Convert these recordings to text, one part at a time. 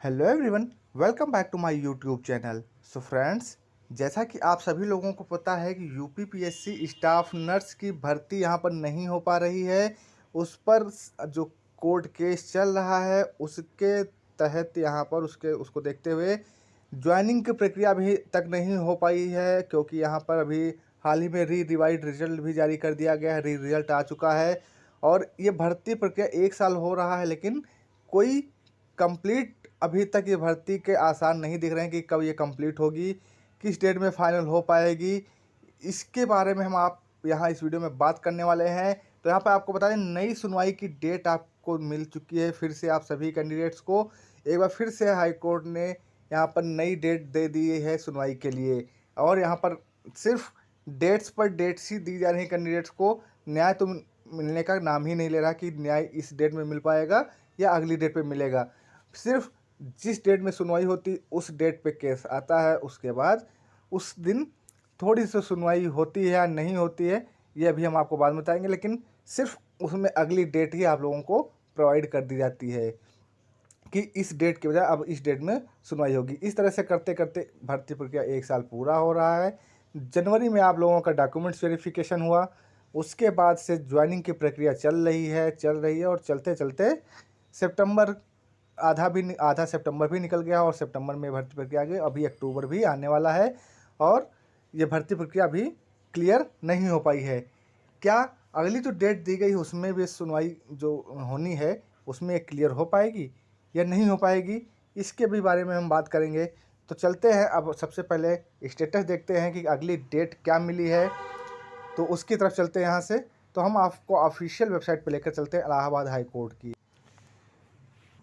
Hello everyone, welcome back to my YouTube channel. So friends, जैसा कि आप सभी लोगों को पता है कि यूपीपीएससी स्टाफ नर्स की भर्ती यहाँ पर नहीं हो पा रही है। उस पर जो कोर्ट केस चल रहा है उसके तहत यहाँ पर उसको देखते हुए ज्वाइनिंग की प्रक्रिया अभी तक नहीं हो पाई है, क्योंकि यहाँ पर अभी हाल ही में रिवाइड रिजल्ट भी जारी कर दिया गया है। रिजल्ट आ चुका है और ये भर्ती प्रक्रिया 1 साल हो रहा है, लेकिन कोई कंप्लीट अभी तक ये भर्ती के आसार नहीं दिख रहे हैं कि कब ये कंप्लीट होगी, किस डेट में फाइनल हो पाएगी। इसके बारे में हम आप यहाँ इस वीडियो में बात करने वाले हैं। तो यहाँ पर आपको बता दें, नई सुनवाई की डेट आपको मिल चुकी है। फिर से आप सभी कैंडिडेट्स को एक बार फिर से हाई कोर्ट ने यहाँ पर नई डेट दे दी है सुनवाई के लिए। और यहाँ पर सिर्फ डेट्स पर डेट्स ही दी जा रही है कैंडिडेट्स को। न्याय तो मिलने का नाम ही नहीं ले रहा कि न्याय इस डेट में मिल पाएगा या अगली डेट पे मिलेगा। सिर्फ जिस डेट में सुनवाई होती उस डेट पे केस आता है, उसके बाद उस दिन थोड़ी सी सुनवाई होती है या नहीं होती है, ये अभी हम आपको बाद में बताएंगे। लेकिन सिर्फ उसमें अगली डेट ही आप लोगों को प्रोवाइड कर दी जाती है कि इस डेट के बजाय अब इस डेट में सुनवाई होगी। इस तरह से करते करते भर्ती प्रक्रिया 1 साल पूरा हो रहा है। जनवरी में आप लोगों का डॉक्यूमेंट्स वेरिफिकेशन हुआ, उसके बाद से ज्वाइनिंग की प्रक्रिया चल रही है और चलते चलते सितंबर आधा सितंबर भी निकल गया और सितंबर में भर्ती प्रक्रिया आ गई। अभी अक्टूबर भी आने वाला है और ये भर्ती प्रक्रिया अभी क्लियर नहीं हो पाई है। क्या अगली जो डेट दी गई है उसमें भी सुनवाई जो होनी है उसमें क्लियर हो पाएगी या नहीं हो पाएगी, इसके भी बारे में हम बात करेंगे। तो चलते हैं, अब सबसे पहले स्टेटस देखते हैं कि अगली डेट क्या मिली है। तो उसकी तरफ चलते हैं यहाँ से। तो हम आपको ऑफिशियल वेबसाइट पर लेकर चलते हैं, इलाहाबाद हाई कोर्ट की।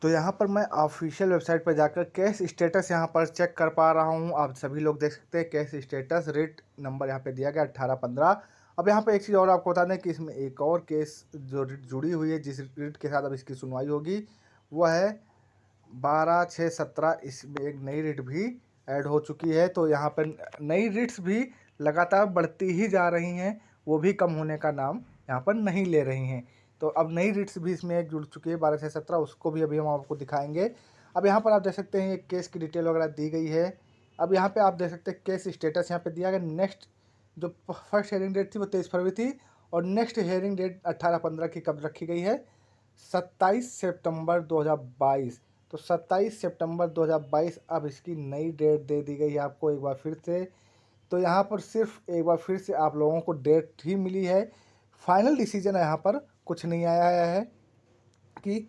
तो यहाँ पर मैं ऑफिशियल वेबसाइट पर जाकर केस स्टेटस यहाँ पर चेक कर पा रहा हूँ। आप सभी लोग देख सकते हैं केस स्टेटस, रेट नंबर यहाँ पे दिया गया 1815। अब यहाँ पे एक चीज़ और आपको बता दें कि इसमें एक और केस जो रिट जुड़ी हुई है, जिस रिट के साथ अब इसकी सुनवाई होगी, वो है 12/6/17। इसमें एक नई रिट भी ऐड हो चुकी है। तो यहाँ पर नई रिट्स भी लगातार बढ़ती ही जा रही हैं, वो भी कम होने का नाम यहाँ पर नहीं ले रही हैं। तो अब नई रिट्स भी इसमें एक जुड़ चुकी है 12/6/17, उसको भी अभी हम आपको दिखाएंगे। अब यहाँ पर आप देख सकते हैं ये केस की डिटेल वगैरह दी गई है। अब यहाँ पे आप देख सकते हैं केस स्टेटस यहाँ पे दिया गया। नेक्स्ट जो फर्स्ट हियरिंग डेट थी वो 23 फरवरी थी और नेक्स्ट हियरिंग डेट 18/15 की कब रखी गई है, 27 सितंबर 2022। तो 27 सितंबर 2022 अब इसकी नई डेट दे दी गई है आपको एक बार फिर से। तो यहाँ पर सिर्फ एक बार फिर से आप लोगों को डेट ही मिली है, फाइनल डिसीजन यहाँ पर कुछ नहीं आया है कि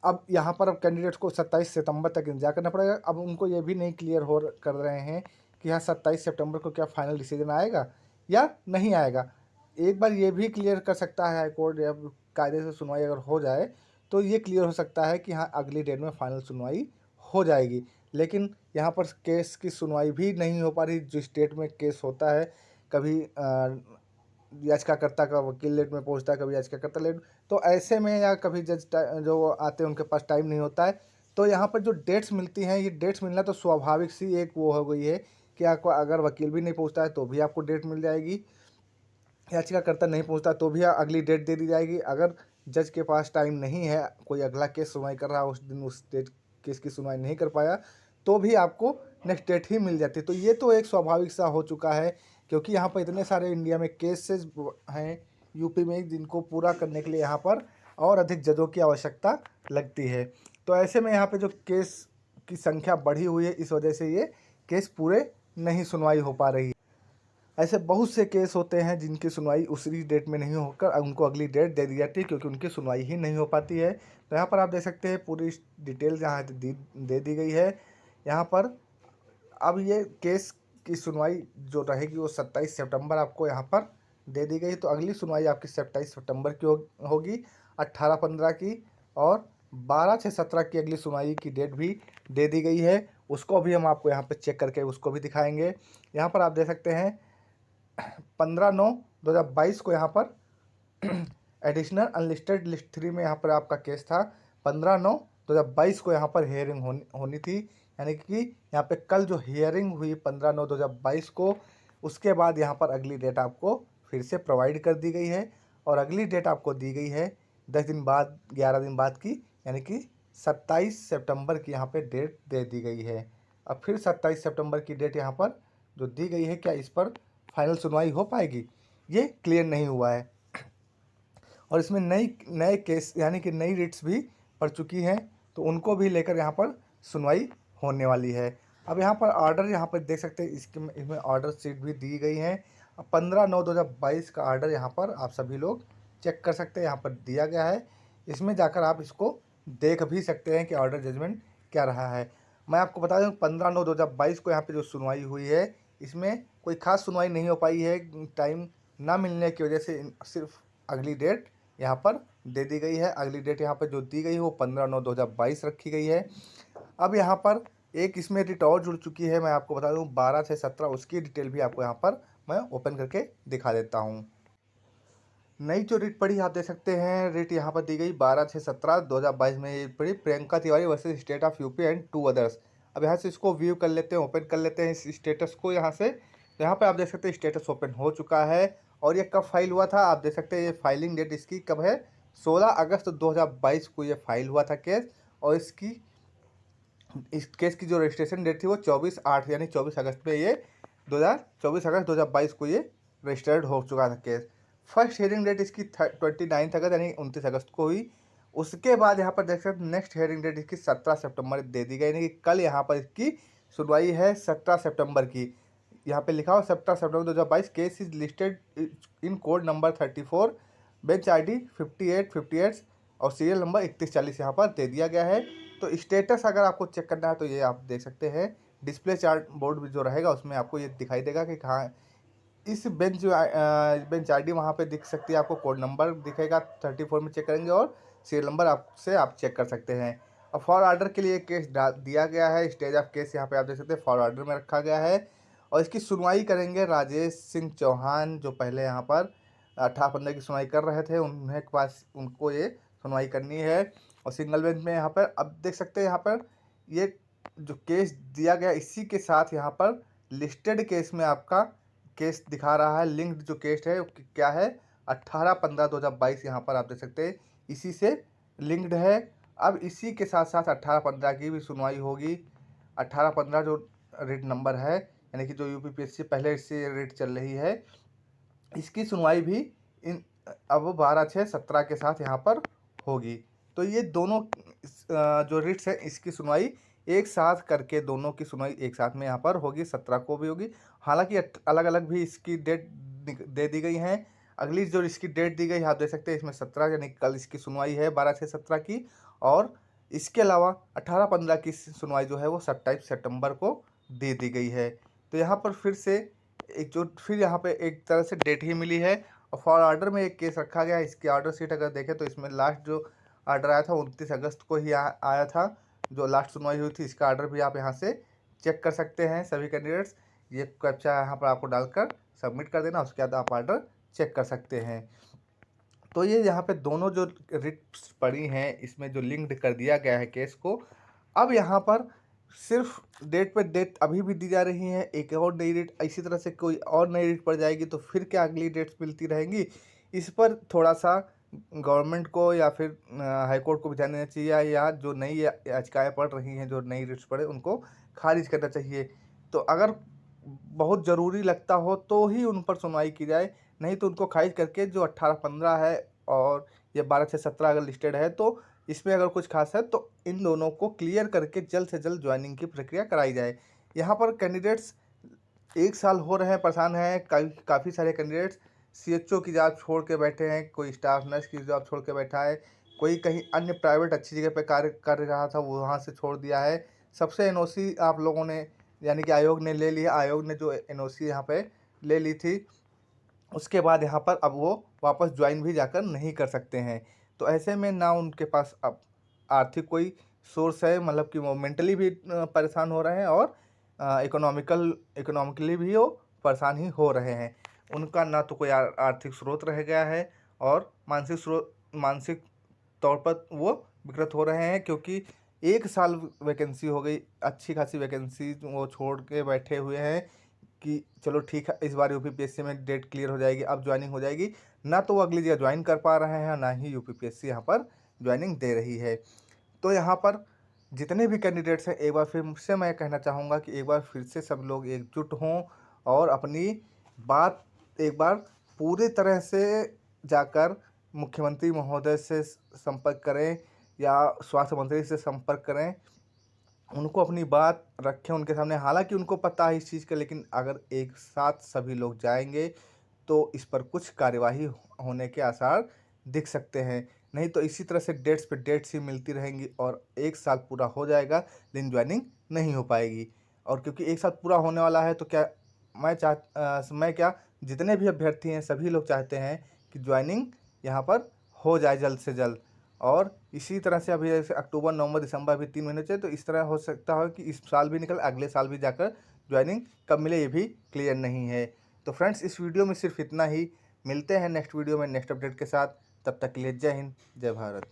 अब यहाँ पर अब कैंडिडेट्स को 27 सितंबर तक इंतजार करना पड़ेगा। अब उनको ये भी नहीं क्लियर हो कर रहे हैं कि हाँ 27 सितंबर को क्या फाइनल डिसीजन आएगा या नहीं आएगा। एक बार ये भी क्लियर कर सकता है हाई कोर्ट, जब कायदे से सुनवाई अगर हो जाए तो ये क्लियर हो सकता है कि हाँ अगली डेट में फाइनल सुनवाई हो जाएगी। लेकिन यहाँ पर केस की सुनवाई भी नहीं हो पा रही। जिस डेट में केस होता है, कभी याचिकाकर्ता का वकील लेट में पहुंचता है, कभी याचिकाकर्ता लेट। तो ऐसे में या कभी जज जो आते हैं उनके पास टाइम नहीं होता है। तो यहाँ पर जो डेट्स मिलती हैं, ये डेट्स मिलना तो स्वाभाविक सी एक वो हो गई है कि आपको अगर वकील भी नहीं पहुँचता है तो भी आपको डेट मिल जाएगी, याचिकाकर्ता नहीं पहुँचता तो भी अगली डेट दे दी जाएगी। अगर जज के पास टाइम नहीं है, कोई अगला केस सुनवाई कर रहा है, उस दिन उस डेट केस की सुनवाई नहीं कर पाया, तो भी आपको नेक्स्ट डेट ही मिल जाती है। तो ये तो एक स्वाभाविक सा हो चुका है, क्योंकि यहाँ पर इतने सारे इंडिया में केसेस हैं यूपी में, जिनको पूरा करने के लिए यहाँ पर और अधिक जजों की आवश्यकता लगती है। तो ऐसे में यहाँ पे जो केस की संख्या बढ़ी हुई है, इस वजह से ये केस पूरे नहीं सुनवाई हो पा रही है। ऐसे बहुत से केस होते हैं जिनकी सुनवाई उसी डेट में नहीं होकर उनको अगली डेट दे दी जाती है, क्योंकि उनकी सुनवाई ही नहीं हो पाती है। तो यहाँ पर आप देख सकते हैं पूरी डिटेल यहाँ दे दी गई है। यहाँ पर अब ये केस की सुनवाई जो रहेगी वो 27 सितंबर आपको यहाँ पर दे दी गई। तो अगली सुनवाई आपकी 27 सितंबर की होगी 18/15 की, और 12/6/17 की अगली सुनवाई की डेट भी दे दी गई है। उसको भी हम आपको यहाँ पे चेक करके उसको भी दिखाएंगे। यहाँ पर आप देख सकते हैं 15/9/2022 को यहाँ पर एडिशनल अनलिस्टेड लिस्ट 3 में यहाँ पर आपका केस था। 15/9/2022 को यहाँ पर हियरिंग होनी थी, यानी कि यहाँ पे कल जो हियरिंग हुई 15/9/2022 को, उसके बाद यहाँ पर अगली डेट आपको फिर से प्रोवाइड कर दी गई है। और अगली डेट आपको दी गई है 10 दिन बाद, 11 दिन बाद की, यानी कि 27 सितंबर की यहाँ पे डेट दे दी गई है। अब फिर 27 सितंबर की डेट यहाँ पर जो दी गई है, क्या इस पर फाइनल सुनवाई हो पाएगी, ये क्लियर नहीं हुआ है। और इसमें नए केस यानी कि नई रिट्स भी पड़ चुकी हैं, तो उनको भी लेकर यहाँ पर सुनवाई होने वाली है। अब यहाँ पर ऑर्डर यहाँ पर देख सकते हैं, इसमें ऑर्डर शीट भी दी गई है। अब 15/9/2022 का ऑर्डर यहाँ पर आप सभी लोग चेक कर सकते हैं, यहाँ पर दिया गया है। इसमें जाकर आप इसको देख भी सकते हैं कि ऑर्डर जजमेंट क्या रहा है। मैं आपको बता दूँ 15/9/2022 को यहाँ पर जो सुनवाई हुई है, इसमें कोई खास सुनवाई नहीं हो पाई है, टाइम ना मिलने की वजह से सिर्फ अगली डेट यहाँ पर दे दी गई है। अगली डेट यहाँ पर जो दी गई है वो 15/9/2022 रखी गई है। अब यहाँ पर एक इसमें रिट और जुड़ चुकी है, मैं आपको बता दूँ 12/6/17, उसकी डिटेल भी आपको यहाँ पर मैं ओपन करके दिखा देता हूँ। नई जो रिट पड़ी आप देख सकते हैं, रिट यहाँ पर दी गई 12/6/17/2022 में ये पड़ी, Priyanka Tiwari versus state of UP and 2 others. अब यहाँ से इसको व्यू कर लेते हैं, ओपन कर लेते हैं इस स्टेटस को यहाँ से। तो यहाँ पे आप देख सकते हैं स्टेटस ओपन हो चुका है। और ये कब फाइल हुआ था आप देख सकते हैं, ये फाइलिंग डेट इसकी कब है, 16 अगस्त 2022 को ये फाइल हुआ था केस। और इस केस की जो रजिस्ट्रेशन डेट थी वो 24/8 यानी 24 अगस्त पे ये 24 अगस्त 2022 को ये रजिस्टर्ड हो चुका था केस। फर्स्ट हियरिंग डेट इसकी 29 अगस्त यानी 29 अगस्त को हुई। उसके बाद यहाँ पर देख सकते हैं नेक्स्ट हियरिंग डेट इसकी 17 सितंबर दे दी गई, यानी कि कल यहाँ पर इसकी सुनवाई है 17 सितंबर की। यहाँ पे लिखा हुआ 17 सितंबर 2022, case is listed in code number 34, bench ID 5858 और सीरियल नंबर 3140 यहाँ पर दे दिया गया है। तो स्टेटस अगर आपको चेक करना है तो ये आप देख सकते हैं, डिस्प्ले चार्ट बोर्ड जो रहेगा उसमें आपको ये दिखाई देगा कि कहाँ इस बेंच ID वहाँ पे दिख सकती है, आपको कोड नंबर दिखेगा 34 में चेक करेंगे और सीरियल नंबर आपसे आप चेक कर सकते हैं। अब फॉर ऑर्डर के लिए केस दिया गया है, स्टेज ऑफ केस यहाँ पे आप देख सकते हैं फॉर ऑर्डर में रखा गया है। और इसकी सुनवाई करेंगे राजेश सिंह चौहान, जो पहले यहाँ पर 18/15 की सुनवाई कर रहे थे, उन्हें के पास उनको ये सुनवाई करनी है। और सिंगल बेंच में यहाँ पर अब देख सकते हैं, यहाँ पर ये जो केस दिया गया इसी के साथ यहाँ पर लिस्टेड केस में आपका केस दिखा रहा है। लिंक्ड जो केस है वो क्या है, 18/15/2022 यहाँ पर आप देख सकते हैं इसी से लिंक्ड है। अब इसी के साथ साथ 18/15 की भी सुनवाई होगी। 18/15 जो रेट नंबर है, यानी कि जो यूपीपीएससी पहले इससे रेट चल रही है, इसकी सुनवाई भी इन अब 12/6/17 के साथ यहाँ पर होगी। तो ये दोनों जो रिट्स है इसकी सुनवाई एक साथ करके, दोनों की सुनवाई एक साथ में यहाँ पर होगी, 17 को भी होगी। हालांकि अलग अलग भी इसकी डेट दे दी गई हैं। अगली जो इसकी डेट दी गई है आप देख सकते हैं, इसमें 17 यानी कल इसकी सुनवाई है 12/6/17 की। और इसके अलावा 18/15 की सुनवाई जो है वो 27 सितंबर को दे दी गई है। तो यहाँ पर फिर यहाँ पे एक तरह से डेट ही मिली है। और फॉर ऑर्डर में एक केस रखा गया है, इसकी ऑर्डर शीट अगर देखें तो इसमें लास्ट जो ऑर्डर आया था 29 अगस्त को ही आया था, जो लास्ट सुनवाई हुई थी। इसका ऑर्डर भी आप यहाँ से चेक कर सकते हैं सभी कैंडिडेट्स। ये कैप्चा यहाँ पर आपको डालकर सबमिट कर देना, उसके बाद आप ऑर्डर चेक कर सकते हैं। तो ये यहाँ पे दोनों जो रिट्स पड़ी हैं इसमें जो लिंक्ड कर दिया गया है केस को, अब यहाँ पर सिर्फ डेट पे डेट अभी भी दी जा रही है। एक और नई डेट इसी तरह से कोई और नई डेट पड़ जाएगी तो फिर क्या अगली डेट्स मिलती रहेंगी, इस पर थोड़ा सा गवर्नमेंट को या फिर हाई कोर्ट को भी ध्यान देना चाहिए, या जो नई याचिकाएँ पड़ रही हैं, जो नई रिट्स पड़े उनको खारिज करना चाहिए। तो अगर बहुत ज़रूरी लगता हो तो ही उन पर सुनवाई की जाए, नहीं तो उनको खारिज करके जो 18/15 है और ये 12/6/17 अगर लिस्टेड है तो इसमें अगर कुछ खास है तो इन दोनों को क्लियर करके जल्द से जल्द ज्वाइनिंग की प्रक्रिया कराई जाए। यहाँ पर कैंडिडेट्स 1 साल हो रहे हैं परेशान हैं, काफ़ी सारे कैंडिडेट्स CHO की जॉब छोड़ के बैठे हैं, कोई स्टाफ नर्स की जॉब छोड़ के बैठा है, कोई कहीं अन्य प्राइवेट अच्छी जगह पे कार्य कर रहा था वो वहाँ से छोड़ दिया है। सबसे NOC आप लोगों ने यानी कि आयोग ने ले लिया, आयोग ने जो NOC यहाँ पे ले ली थी उसके बाद यहाँ पर अब वो वापस ज्वाइन भी जाकर नहीं कर सकते हैं। तो ऐसे में ना उनके पास अब आर्थिक कोई सोर्स है, मतलब कि वो मेंटली भी परेशान हो रहे हैं और इकोनॉमिकली भी वो परेशान ही हो रहे हैं। उनका ना तो कोई आर्थिक स्रोत रह गया है और मानसिक तौर पर वो विकृत हो रहे हैं, क्योंकि 1 साल वैकेंसी हो गई, अच्छी खासी वैकेंसी वो छोड़ के बैठे हुए हैं कि चलो ठीक है इस बार यूपीपीएससी में डेट क्लियर हो जाएगी, अब ज्वाइनिंग हो जाएगी। ना तो वो अगली जगह ज्वाइन कर पा रहे हैं, ना ही यूपीपीएससी यहाँ पर ज्वाइनिंग दे रही है। तो यहाँ पर जितने भी कैंडिडेट्स हैं, एक बार फिर से मैं कहना चाहूँगा कि एक बार फिर से सब लोग एकजुट हों और अपनी बात एक बार पूरी तरह से जाकर मुख्यमंत्री महोदय से संपर्क करें या स्वास्थ्य मंत्री से संपर्क करें, उनको अपनी बात रखें उनके सामने। हालांकि उनको पता है इस चीज़ का, लेकिन अगर एक साथ सभी लोग जाएंगे तो इस पर कुछ कार्यवाही होने के आसार दिख सकते हैं। नहीं तो इसी तरह से डेट्स पे डेट्स ही मिलती रहेंगी और एक साल पूरा हो जाएगा लेकिन ज्वाइनिंग नहीं हो पाएगी। और क्योंकि एक साल पूरा होने वाला है तो क्या मैं क्या जितने भी अभ्यर्थी हैं सभी लोग चाहते हैं कि ज्वाइनिंग यहाँ पर हो जाए जल्द से जल्द। और इसी तरह से अभी जैसे अक्टूबर, नवंबर, दिसंबर अभी 3 महीने चाहिए, तो इस तरह हो सकता है कि इस साल भी निकल अगले साल भी जाकर ज्वाइनिंग कब मिले ये भी क्लियर नहीं है। तो फ्रेंड्स, इस वीडियो में सिर्फ इतना ही। मिलते हैं नेक्स्ट वीडियो में नेक्स्ट अपडेट के साथ। तब तक के लिए जय हिंद, जय भारत।